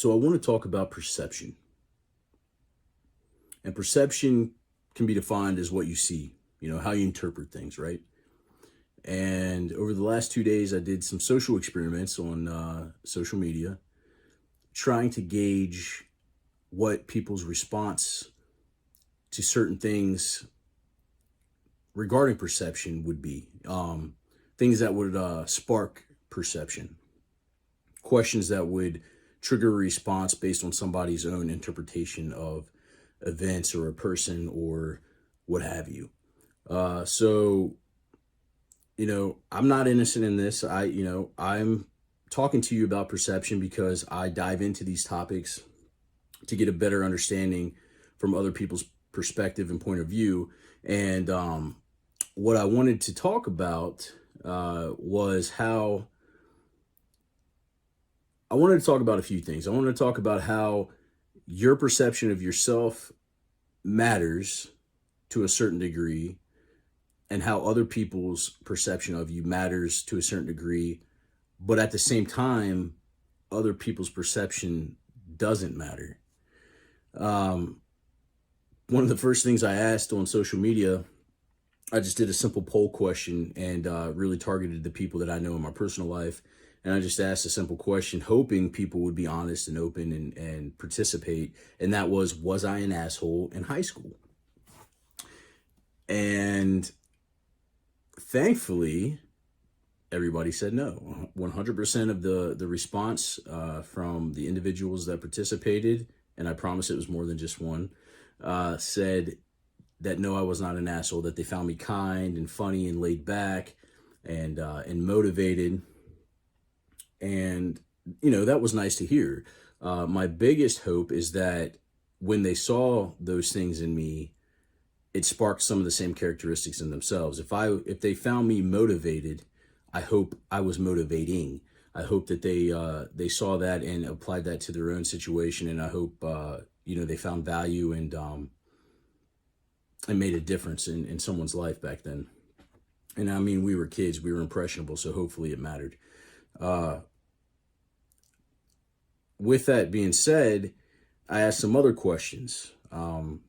So I want to talk about perception. And perception can be defined as what you see, how you interpret things, right? And over the last 2 days, I did some social experiments on social media, trying to gauge what people's response to certain things regarding perception would be. Things that would spark perception, questions that would trigger a response based on somebody's own interpretation of events or a person or what have you. So, I'm not innocent in this. I'm talking to you about perception because I dive into these topics to get a better understanding from other people's perspective and point of view. And what I wanted to talk about was how I wanted to talk about a few things. I wanted to talk about how your perception of yourself matters to a certain degree, and how other people's perception of you matters to a certain degree, but at the same time, other people's perception doesn't matter. One of the first things I asked on social media, I just did a simple poll question and really targeted the people that I know in my personal life. And I just asked a simple question, hoping people would be honest and open and participate. And that was I an asshole in high school? And thankfully, everybody said no. 100% of the response from the individuals that participated, and I promise it was more than just one, said that no, I was not an asshole, that they found me kind and funny and laid back and motivated. And, that was nice to hear. My biggest hope is that when they saw those things in me, it sparked some of the same characteristics in themselves. If they found me motivated, I hope I was motivating. I hope that they saw that and applied that to their own situation. And I hope, they found value and made a difference in someone's life back then. And I mean, we were kids, we were impressionable, so hopefully it mattered. With that being said, I asked some other questions. And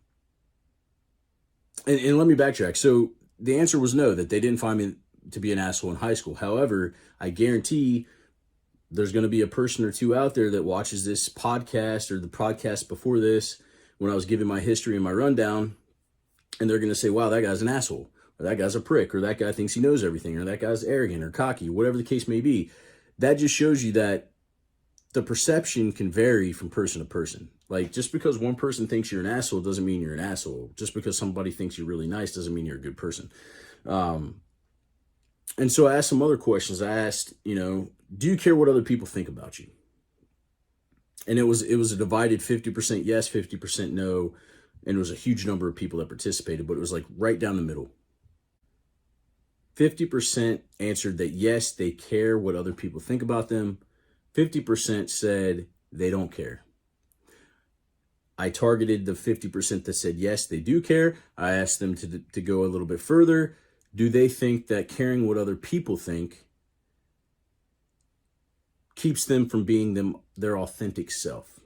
let me backtrack. So the answer was no, that they didn't find me to be an asshole in high school. However, I guarantee there's going to be a person or two out there that watches this podcast or the podcast before this, when I was giving my history and my rundown, and they're going to say, wow, that guy's an asshole, or that guy's a prick, or that guy thinks he knows everything, or that guy's arrogant or cocky, whatever the case may be. That just shows you that the perception can vary from person to person. Like, just because one person thinks you're an asshole doesn't mean you're an asshole. Just because somebody thinks you're really nice doesn't mean you're a good person. And so I asked some other questions. I asked, do you care what other people think about you? And it was a divided 50% yes, 50% no. And it was a huge number of people that participated, but it was like right down the middle. 50% answered that yes, they care what other people think about them. 50% said they don't care. I targeted the 50% that said yes, they do care. I asked them to go a little bit further. Do they think that caring what other people think keeps them from being their authentic self?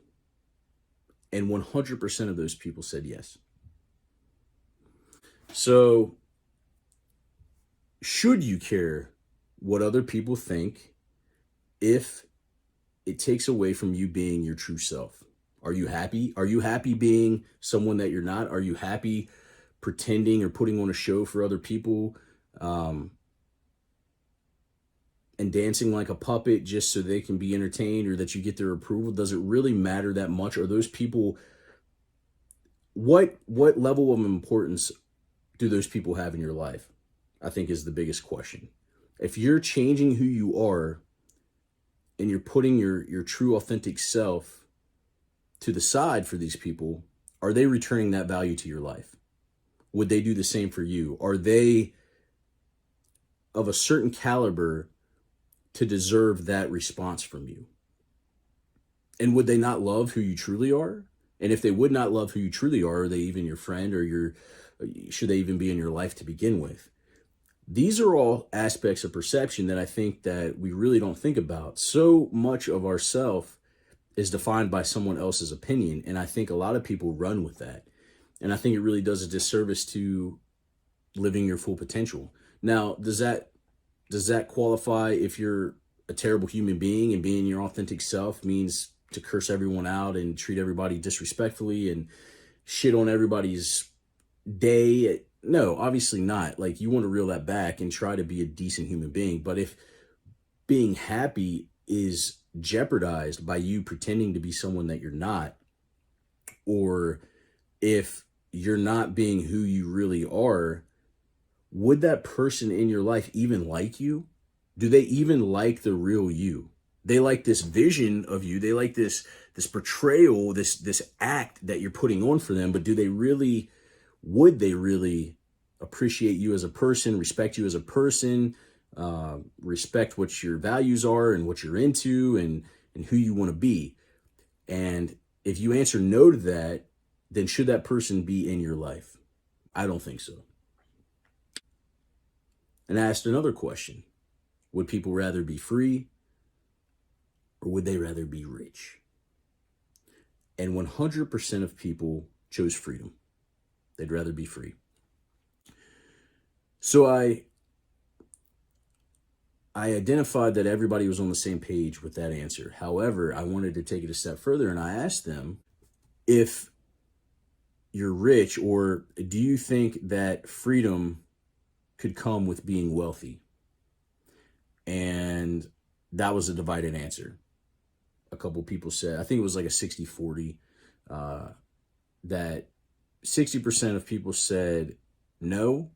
And 100% of those people said yes. So, should you care what other people think if it takes away from you being your true self? Are you happy? Are you happy being someone that you're not? Are you happy pretending or putting on a show for other people and dancing like a puppet just so they can be entertained or that you get their approval? Does it really matter that much? Are those people, what level of importance do those people have in your life? I think is the biggest question. If you're changing who you are and you're putting your true authentic self to the side for these people, are they returning that value to your life? Would they do the same for you? Are they of a certain caliber to deserve that response from you? And would they not love who you truly are? And if they would not love who you truly are they even your friend, or should they even be in your life to begin with? These are all aspects of perception that I think that we really don't think about. So much of ourself is defined by someone else's opinion. And I think a lot of people run with that. And I think it really does a disservice to living your full potential. Now, does that qualify if you're a terrible human being and being your authentic self means to curse everyone out and treat everybody disrespectfully and shit on everybody's day? No, obviously not. Like, you want to reel that back and try to be a decent human being. But if being happy is jeopardized by you pretending to be someone that you're not, or if you're not being who you really are, would that person in your life even like you? Do they even like the real you? They like this vision of you. They like this portrayal, this act that you're putting on for them, but would they really appreciate you as a person, respect you as a person, respect what your values are and what you're into and who you want to be? And if you answer no to that, then should that person be in your life? I don't think so. And I asked another question. Would people rather be free or would they rather be rich? And 100% of people chose freedom. They'd rather be free. So I identified that everybody was on the same page with that answer. However, I wanted to take it a step further and I asked them, if you're rich, or do you think that freedom could come with being wealthy? And that was a divided answer. A couple people said, I think it was like a 60-40, that 60% of people said no,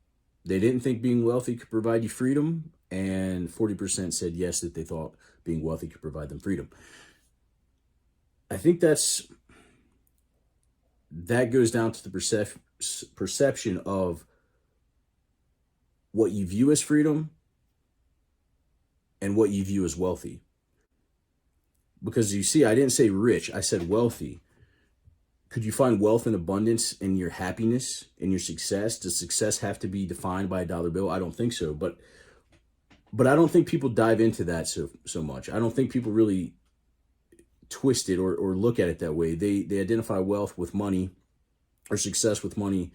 they didn't think being wealthy could provide you freedom, and 40% said yes, that they thought being wealthy could provide them freedom. I think that goes down to the perception of what you view as freedom and what you view as wealthy. Because you see, I didn't say rich, I said wealthy. Could you find wealth and abundance in your happiness, in your success? Does success have to be defined by a dollar bill? I don't think so. But I don't think people dive into that so much. I don't think people really twist it or look at it that way. They identify wealth with money or success with money.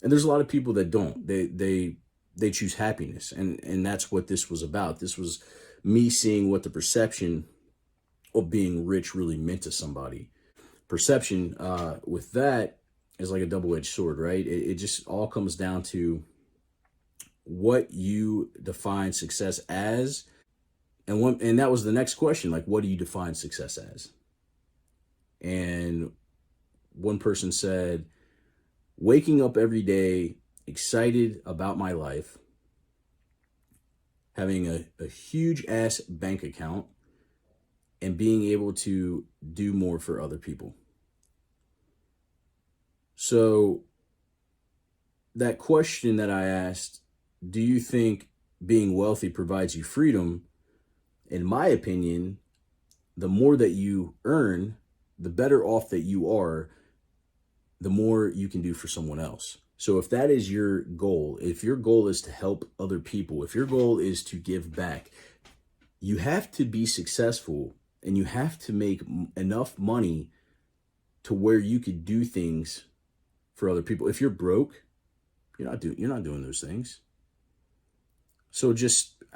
And there's a lot of people that don't. They choose happiness. And that's what this was about. This was me seeing what the perception of being rich really meant to somebody. Perception with that is like a double-edged sword, right? It just all comes down to what you define success as. And that was the next question, like, what do you define success as? And one person said, waking up every day excited about my life, having a huge ass bank account, and being able to do more for other people. So that question that I asked, do you think being wealthy provides you freedom? In my opinion, the more that you earn, the better off that you are, the more you can do for someone else. So if that is your goal, if your goal is to help other people, if your goal is to give back, you have to be successful and you have to make enough money to where you could do things for other people. If you're broke, you're not doing those things. So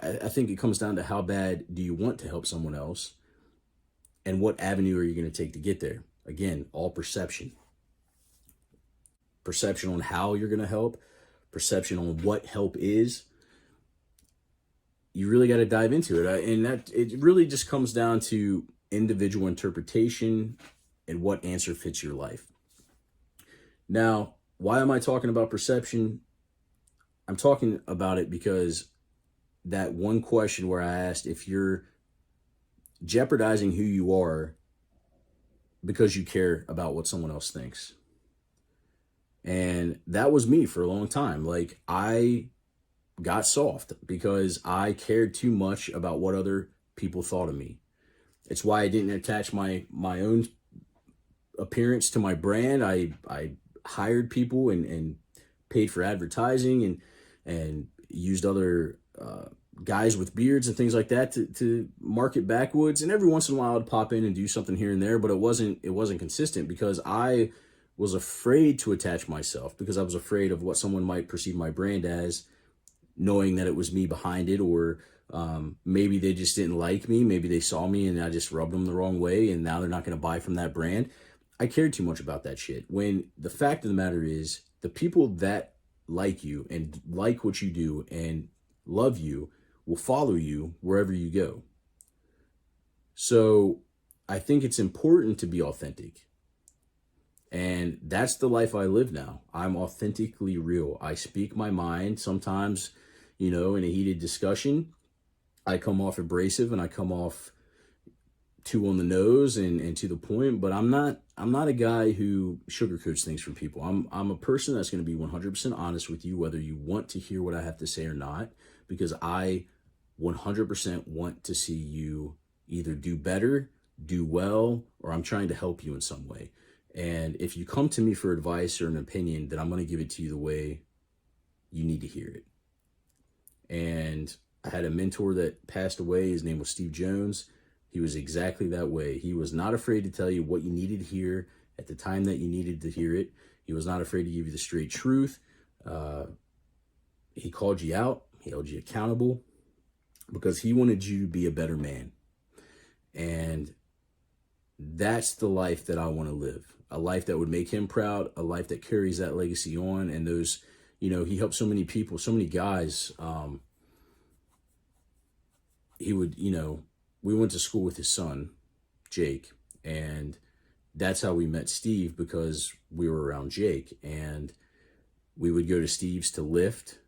I think it comes down to how bad do you want to help someone else, and what avenue are you going to take to get there? Again, all perception. Perception on how you're going to help, perception on what help is. You really got to dive into it. And that it really just comes down to individual interpretation and what answer fits your life. Now, why am I talking about perception? I'm talking about it because that one question where I asked if you're jeopardizing who you are because you care about what someone else thinks. And that was me for a long time. Like, I got soft because I cared too much about what other people thought of me. It's why I didn't attach my own appearance to my brand. I hired people and paid for advertising and used other guys with beards and things like that to market backwoods. And every once in a while I'd pop in and do something here and there, but it wasn't consistent because I was afraid to attach myself, because I was afraid of what someone might perceive my brand as, knowing that it was me behind it, or maybe they just didn't like me. Maybe they saw me and I just rubbed them the wrong way and now they're not going to buy from that brand. I cared too much about that shit. When the fact of the matter is, the people that like you and like what you do and love you will follow you wherever you go. So I think it's important to be authentic. And that's the life I live now. I'm authentically real. I speak my mind. Sometimes, in a heated discussion, I come off abrasive and I come off too on the nose and to the point, but I'm not a guy who sugarcoats things for people. I'm a person that's going to be 100% honest with you, whether you want to hear what I have to say or not, because I 100% want to see you either do better, do well, or I'm trying to help you in some way. And if you come to me for advice or an opinion, then I'm going to give it to you the way you need to hear it. And I had a mentor that passed away. His name was Steve Jones. He was exactly that way. He was not afraid to tell you what you needed to hear at the time that you needed to hear it. He was not afraid to give you the straight truth. He called you out. He held you accountable because he wanted you to be a better man. And that's the life that I want to live. A life that would make him proud, a life that carries that legacy on. And those, he helped so many people, so many guys. He would, we went to school with his son, Jake, and that's how we met Steve, because we were around Jake, and we would go to Steve's to lift.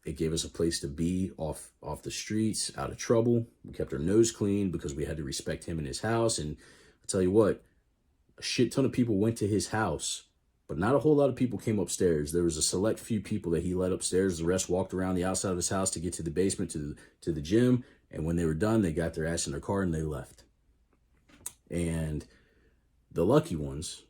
It gave us a place to be off the streets, out of trouble. We kept our nose clean because we had to respect him and his house. And I'll tell you what, a shit ton of people went to his house, but not a whole lot of people came upstairs. There was a select few people that he let upstairs. The rest walked around the outside of his house to get to the basement, to the gym. And when they were done, they got their ass in their car and they left. And the lucky ones,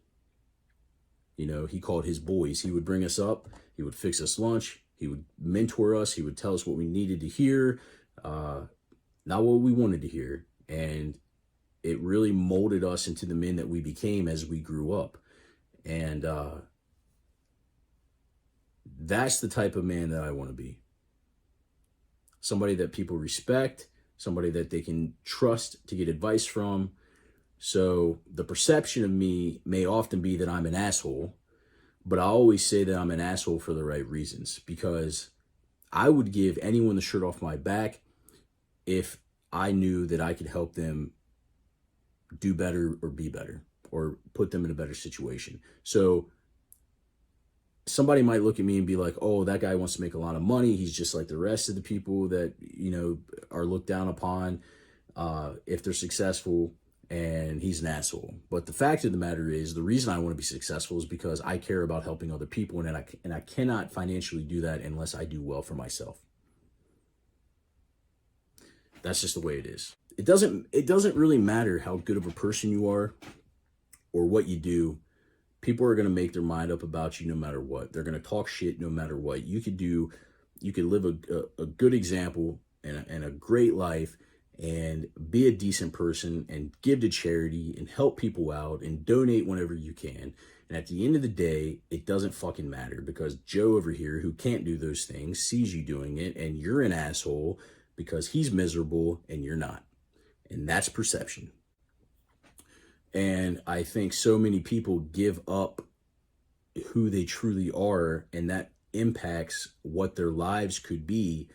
he called his boys. He would bring us up. He would fix us lunch. He would mentor us. He would tell us what we needed to hear, not what we wanted to hear. And it really molded us into the men that we became as we grew up. And that's the type of man that I want to be. Somebody that people respect, somebody that they can trust to get advice from. So the perception of me may often be that I'm an asshole, but I always say that I'm an asshole for the right reasons, because I would give anyone the shirt off my back if I knew that I could help them do better or be better or put them in a better situation. So somebody might look at me and be like, oh, that guy wants to make a lot of money. He's just like the rest of the people that, are looked down upon if they're successful, and he's an asshole. But the fact of the matter is, the reason I want to be successful is because I care about helping other people, and I cannot financially do that unless I do well for myself. That's just the way it is. It doesn't really matter how good of a person you are or what you do. People are going to make their mind up about you no matter what. They're going to talk shit no matter what. You could live a good example and a great life and be a decent person and give to charity and help people out and donate whenever you can. And at the end of the day, it doesn't fucking matter, because Joe over here, who can't do those things, sees you doing it, and you're an asshole because he's miserable and you're not. And that's perception. And I think so many people give up who they truly are, and that impacts what their lives could be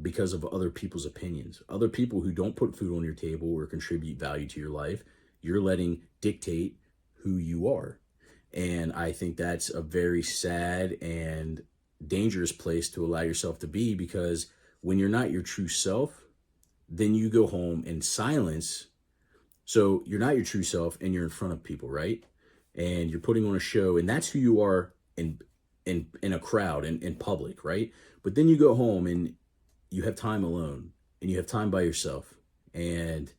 because of other people's opinions. Other people who don't put food on your table or contribute value to your life, you're letting dictate who you are. And I think that's a very sad and dangerous place to allow yourself to be, because when you're not your true self, then you go home in silence. So you're not your true self and you're in front of people, right? And you're putting on a show, and that's who you are in a crowd and in public, right? But then you go home and you have time alone and you have time by yourself, and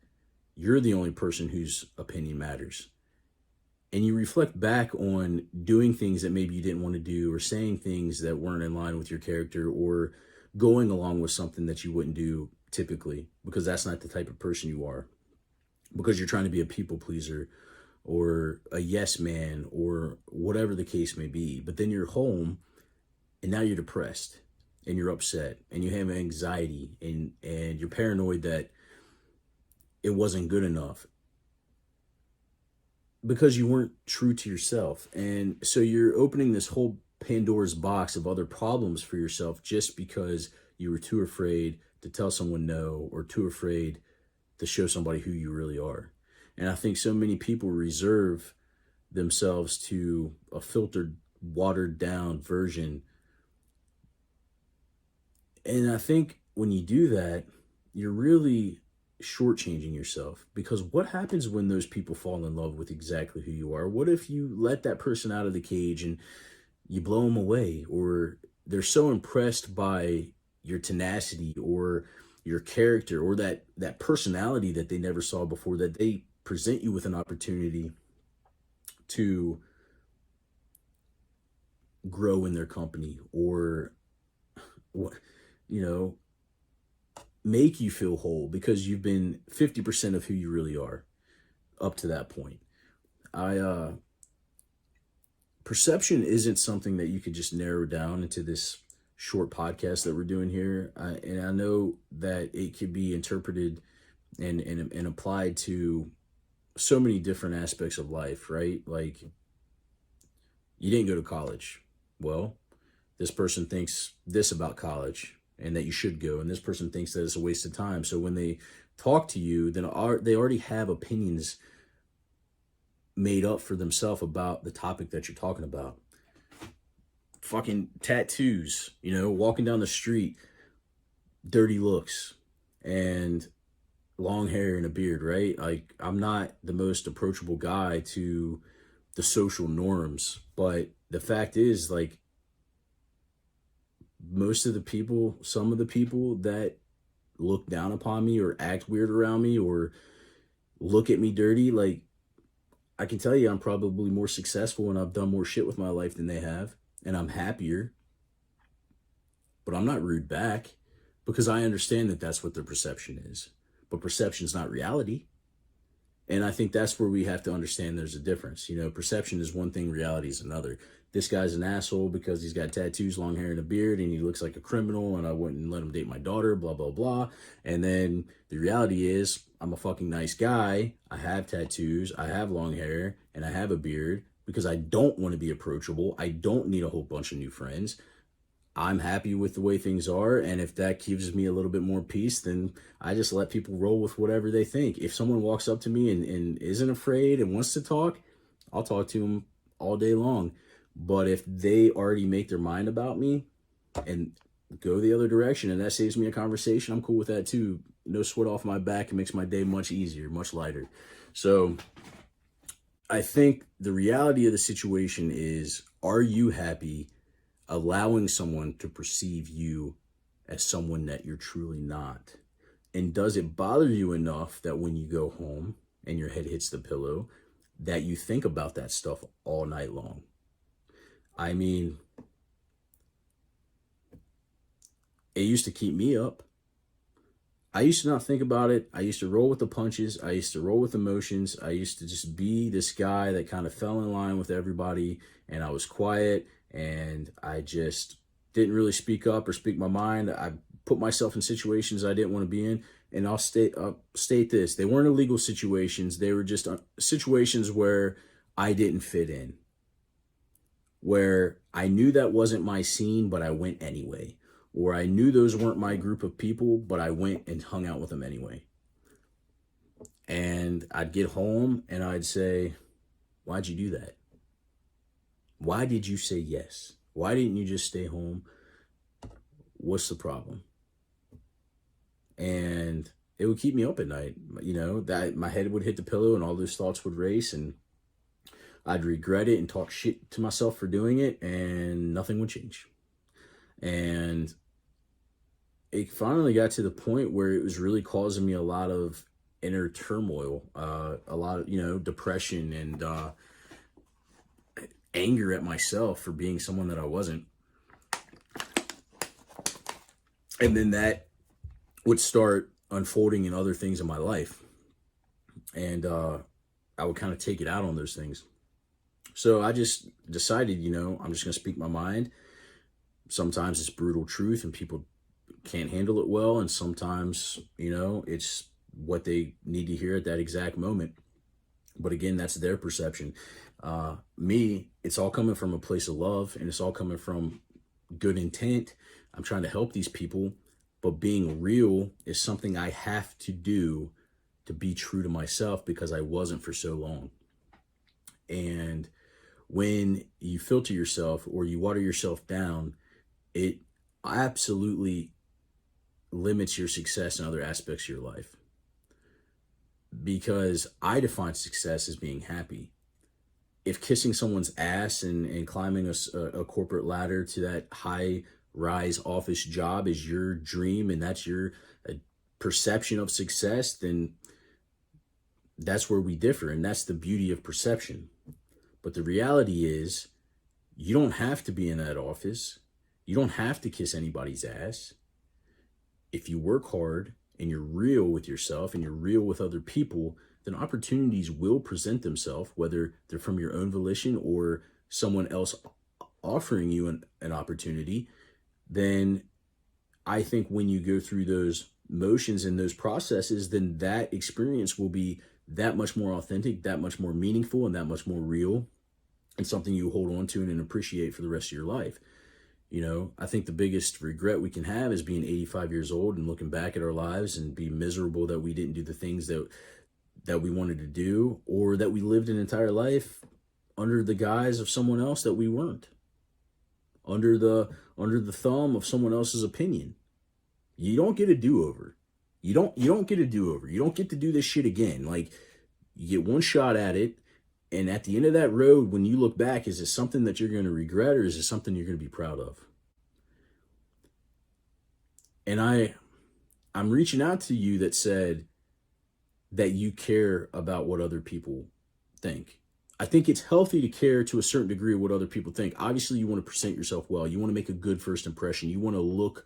you're the only person whose opinion matters. And you reflect back on doing things that maybe you didn't want to do, or saying things that weren't in line with your character, or going along with something that you wouldn't do typically, because that's not the type of person you are, because you're trying to be a people pleaser or a yes man or whatever the case may be. But then you're home and now you're depressed and you're upset and you have anxiety and you're paranoid that it wasn't good enough because you weren't true to yourself. And so you're opening this whole Pandora's box of other problems for yourself just because you were too afraid to tell someone no, or too afraid to show somebody who you really are. And I think so many people reserve themselves to a filtered, watered down version. And I think when you do that, you're really shortchanging yourself, because what happens when those people fall in love with exactly who you are? What if you let that person out of the cage and you blow them away, or they're so impressed by your tenacity or your character or that personality that they never saw before, that they present you with an opportunity to grow in their company, or what, you know, make you feel whole because you've been 50% of who you really are up to that point. I Perception isn't something that you could just narrow down into this short podcast that we're doing here. And I know that it could be interpreted and applied to so many different aspects of life, right? Like, you didn't go to college. Well, this person thinks this about college and that you should go, and this person thinks that it's a waste of time. So when they talk to you, then they already have opinions made up for themselves about the topic that you're talking about. Fucking tattoos, walking down the street, dirty looks, and long hair and a beard, right? Like, I'm not the most approachable guy to the social norms, but the fact is, like, some of the people that look down upon me or act weird around me or look at me dirty, like, I can tell you I'm probably more successful and I've done more shit with my life than they have, and I'm happier, but I'm not rude back because I understand that that's what their perception is. But perception's not reality. And I think that's where we have to understand there's a difference. Perception is one thing, reality is another. This guy's an asshole because he's got tattoos, long hair, and a beard, and he looks like a criminal, and I wouldn't let him date my daughter, blah, blah, blah. And then the reality is, I'm a fucking nice guy. I have tattoos, I have long hair, and I have a beard because I don't want to be approachable. I don't need a whole bunch of new friends. I'm happy with the way things are, and if that gives me a little bit more peace, then I just let people roll with whatever they think. If someone walks up to me and isn't afraid and wants to talk, I'll talk to them all day long. But if they already make their mind about me and go the other direction, and that saves me a conversation, I'm cool with that too. No sweat off my back. It makes my day much easier, much lighter. So I think the reality of the situation is, are you happy allowing someone to perceive you as someone that you're truly not? And does it bother you enough that when you go home and your head hits the pillow, that you think about that stuff all night long? I mean, it used to keep me up. I used to not think about it. I used to roll with the punches. I used to roll with emotions. I used to just be this guy that kind of fell in line with everybody, and I was quiet, and I just didn't really speak up or speak my mind. I put myself in situations I didn't want to be in, and I'll state this. They weren't illegal situations. They were just situations where I didn't fit in, where I knew that wasn't my scene, but I went anyway. Or I knew those weren't my group of people, but I went and hung out with them anyway. And I'd get home and I'd say, why'd you do that? Why did you say yes? Why didn't you just stay home? What's the problem? And it would keep me up at night. That my head would hit the pillow and all those thoughts would race, and I'd regret it and talk shit to myself for doing it, and nothing would change. And it finally got to the point where it was really causing me a lot of inner turmoil, a lot of, depression and anger at myself for being someone that I wasn't. And then that would start unfolding in other things in my life. And I would kind of take it out on those things. So I just decided, I'm just going to speak my mind. Sometimes it's brutal truth and people can't handle it well. And sometimes, it's what they need to hear at that exact moment. But again, that's their perception. Me, it's all coming from a place of love and it's all coming from good intent. I'm trying to help these people, but being real is something I have to do to be true to myself because I wasn't for so long. And when you filter yourself or you water yourself down, it absolutely limits your success in other aspects of your life. Because I define success as being happy. If kissing someone's ass and climbing a corporate ladder to that high rise office job is your dream and that's your perception of success, then that's where we differ. And that's the beauty of perception. But the reality is, you don't have to be in that office. You don't have to kiss anybody's ass. If you work hard and you're real with yourself and you're real with other people, then opportunities will present themselves, whether they're from your own volition or someone else offering you an opportunity. Then I think when you go through those motions and those processes, then that experience will be that much more authentic, that much more meaningful, and that much more real, and something you hold on to and appreciate for the rest of your life. I think the biggest regret we can have is being 85 years old and looking back at our lives and be miserable that we didn't do the things that we wanted to do, or that we lived an entire life under the guise of someone else that we weren't, under the thumb of someone else's opinion. You don't get a do-over. You don't get a do-over. You don't get to do this shit again. Like, you get one shot at it, and at the end of that road, when you look back, is it something that you're going to regret, or is it something you're going to be proud of? And I'm reaching out to you that said that you care about what other people think. I think it's healthy to care to a certain degree of what other people think. Obviously, you want to present yourself well. You want to make a good first impression. You want to look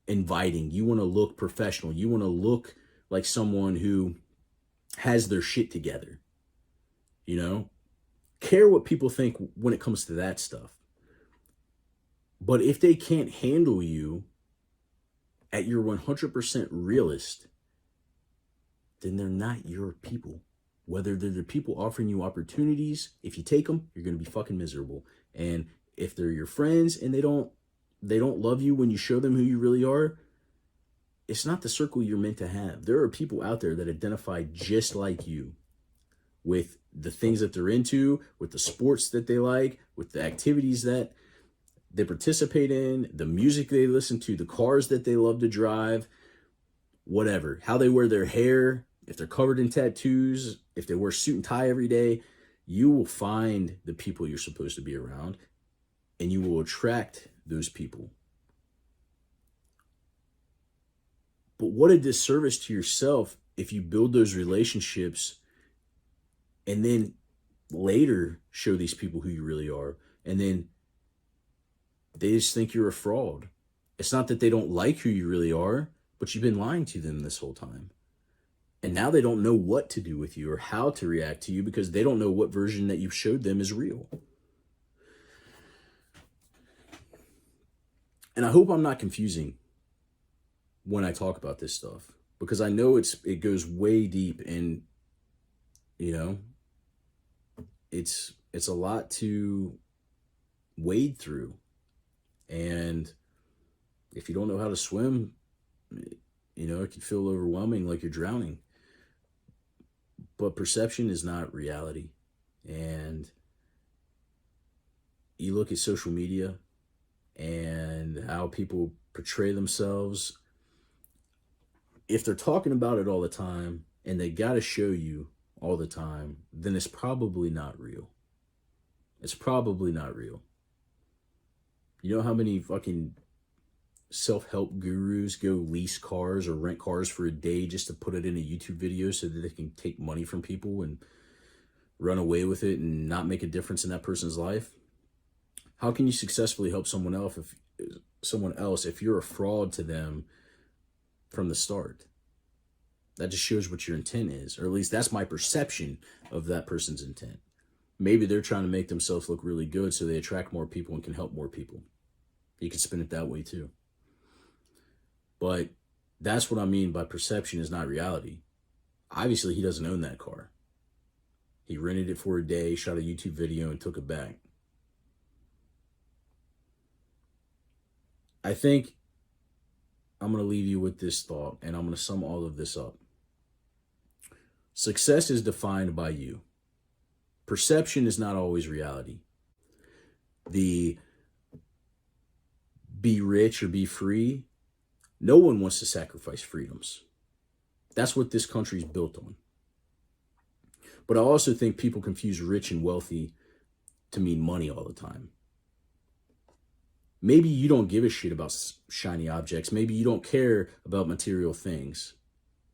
inviting. You want to look professional. You want to look like someone who has their shit together. Care what people think when it comes to that stuff. But if they can't handle you at your 100% realist, then they're not your people. Whether they're the people offering you opportunities, if you take them, you're going to be fucking miserable. And if they're your friends and they don't love you when you show them who you really are, it's not the circle you're meant to have. There are people out there that identify just like you, with the things that they're into, with the sports that they like, with the activities that they participate in, the music they listen to, the cars that they love to drive, whatever, how they wear their hair, if they're covered in tattoos, if they wear suit and tie every day. You will find the people you're supposed to be around, and you will attract those people. But what a disservice to yourself if you build those relationships and then later show these people who you really are, and then they just think you're a fraud. It's not that they don't like who you really are, but you've been lying to them this whole time. And now they don't know what to do with you or how to react to you because they don't know what version that you showed them is real. And I hope I'm not confusing when I talk about this stuff, because I know it goes way deep, and it's a lot to wade through. And if you don't know how to swim, it can feel overwhelming, like you're drowning. But perception is not reality. And you look at social media and how people portray themselves. If they're talking about it all the time and they got to show you all the time, then it's probably not real. It's probably not real. You know how many fucking self-help gurus go lease cars or rent cars for a day just to put it in a YouTube video so that they can take money from people and run away with it and not make a difference in that person's life? How can you successfully help someone else someone else if you're a fraud to them from the start. That just shows what your intent is, or at least that's my perception of that person's intent. Maybe they're trying to make themselves look really good so they attract more people and can help more people. You can spin it that way too. But that's what I mean by perception is not reality. Obviously, he doesn't own that car. He rented it for a day, shot a YouTube video, and took it back. I think I'm going to leave you with this thought, and I'm going to sum all of this up. Success is defined by you. Perception is not always reality. The be rich or be free, no one wants to sacrifice freedoms. That's what this country is built on. But I also think people confuse rich and wealthy to mean money all the time. Maybe you don't give a shit about shiny objects. Maybe you don't care about material things,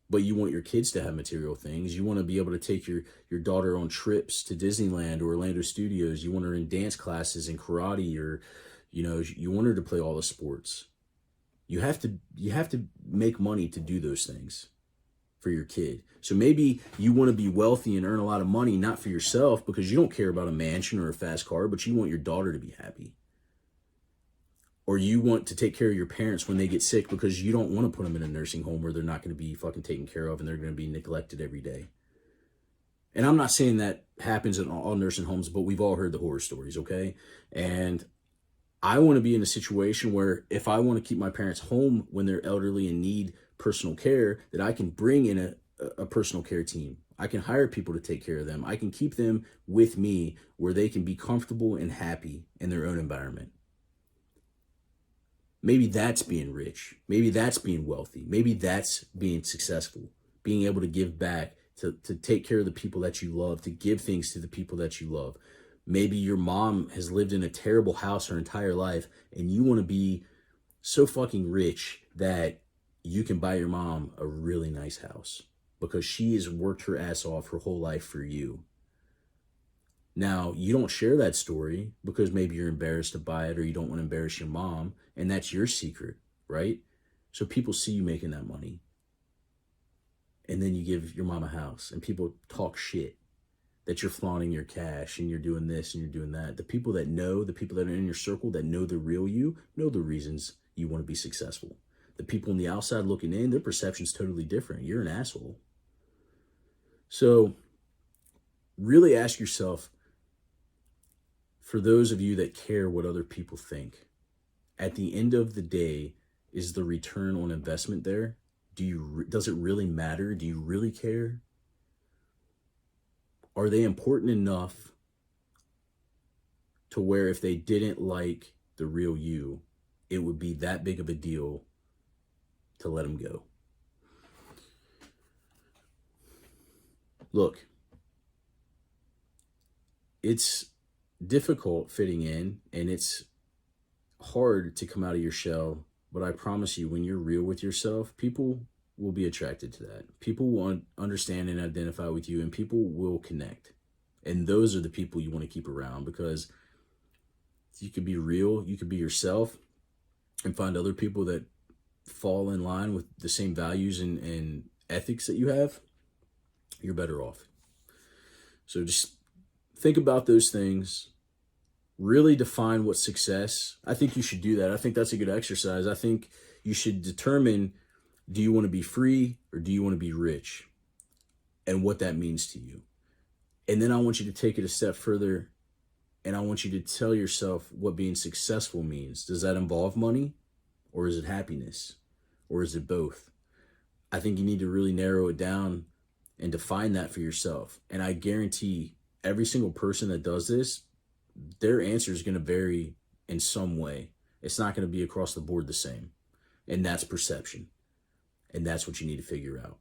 but you want your kids to have material things. You want to be able to take your daughter on trips to Disneyland or Orlando Studios. You want her in dance classes and karate, or, you want her to play all the sports. You have to make money to do those things for your kid. So maybe you want to be wealthy and earn a lot of money, not for yourself because you don't care about a mansion or a fast car, but you want your daughter to be happy. Or you want to take care of your parents when they get sick because you don't want to put them in a nursing home where they're not going to be fucking taken care of and they're going to be neglected every day. And I'm not saying that happens in all nursing homes, but we've all heard the horror stories, okay? And I want to be in a situation where if I want to keep my parents home when they're elderly and need personal care, that I can bring in a personal care team. I can hire people to take care of them. I can keep them with me where they can be comfortable and happy in their own environment. Maybe that's being rich. Maybe that's being wealthy. Maybe that's being successful, being able to give back, to take care of the people that you love, to give things to the people that you love. Maybe your mom has lived in a terrible house her entire life and you want to be so fucking rich that you can buy your mom a really nice house because she has worked her ass off her whole life for you. Now, you don't share that story because maybe you're embarrassed to buy it or you don't want to embarrass your mom, and that's your secret, right? So people see you making that money. And then you give your mom a house and people talk shit that you're flaunting your cash and you're doing this and you're doing that. The people that are in your circle that know the real you, know the reasons you want to be successful. The people on the outside looking in, their perception's totally different. You're an asshole. So really ask yourself, for those of you that care what other people think, at the end of the day, is the return on investment there? Does it really matter? Do you really care? Are they important enough to where if they didn't like the real you, it would be that big of a deal to let them go? Look, it's difficult fitting in and it's hard to come out of your shell, but I promise you, when you're real with yourself, people will be attracted to that. People will understand and identify with you, and people will connect. And those are the people you want to keep around, because you could be real, you could be yourself, and find other people that fall in line with the same values and ethics that you have. You're better off. So just think about those things. Really define what success. I think you should do that. I think that's a good exercise. I think you should determine, do you want to be free or do you want to be rich? And what that means to you. And then I want you to take it a step further, and I want you to tell yourself what being successful means. Does that involve money, or is it happiness, or is it both? I think you need to really narrow it down and define that for yourself. And I guarantee every single person that does this, their answer is going to vary in some way. It's not going to be across the board the same. And that's perception. And that's what you need to figure out.